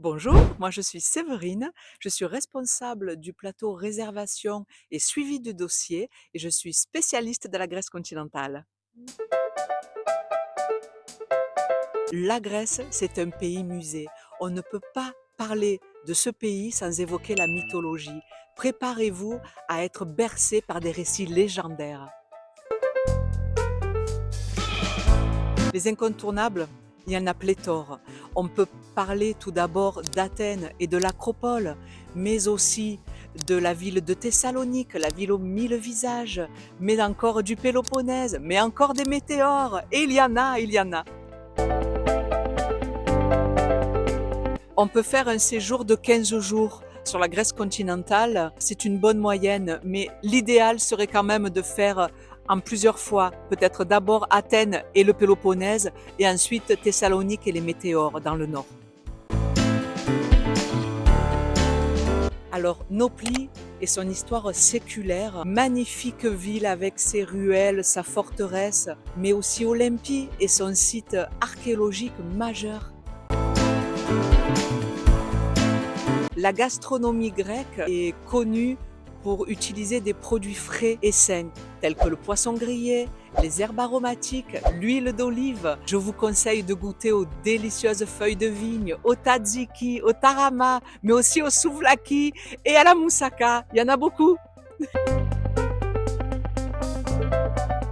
Bonjour, moi je suis Séverine, je suis responsable du plateau réservation et suivi de dossier et je suis spécialiste de la Grèce continentale. La Grèce, c'est un pays musée. On ne peut pas parler de ce pays sans évoquer la mythologie. Préparez-vous à être bercé par des récits légendaires. Les incontournables, il y en a pléthore. On peut parler tout d'abord d'Athènes et de l'Acropole, mais aussi de la ville de Thessalonique, la ville aux mille visages, mais encore du Péloponnèse, mais encore des météores. Et il y en a. On peut faire un séjour de 15 jours sur la Grèce continentale, c'est une bonne moyenne, mais l'idéal serait quand même de faire en plusieurs fois, peut-être d'abord Athènes et le Péloponnèse, et ensuite Thessalonique et les météores dans le nord. Alors, Nauplie et son histoire séculaire, magnifique ville avec ses ruelles, sa forteresse, mais aussi Olympie et son site archéologique majeur. La gastronomie grecque est connue pour utiliser des produits frais et sains, tels que le poisson grillé, les herbes aromatiques, l'huile d'olive. Je vous conseille de goûter aux délicieuses feuilles de vigne, au tzatziki, au tarama, mais aussi au souvlaki et à la moussaka. Il y en a beaucoup.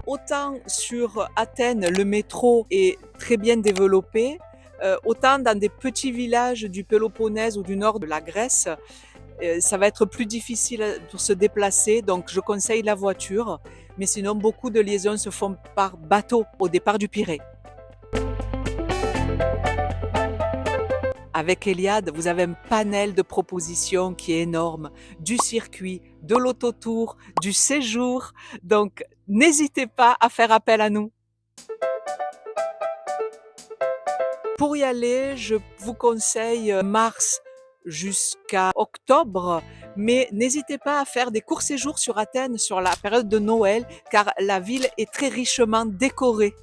Autant sur Athènes, le métro est très bien développé, autant dans des petits villages du Péloponnèse ou du nord de la Grèce, ça va être plus difficile pour se déplacer, donc je conseille la voiture. Mais sinon, beaucoup de liaisons se font par bateau au départ du Pirée. Avec Eliade, vous avez un panel de propositions qui est énorme, du circuit, de l'autotour, du séjour. Donc, n'hésitez pas à faire appel à nous. Pour y aller, je vous conseille mars jusqu'à octobre, mais n'hésitez pas à faire des courts séjours sur Athènes sur la période de Noël, car la ville est très richement décorée.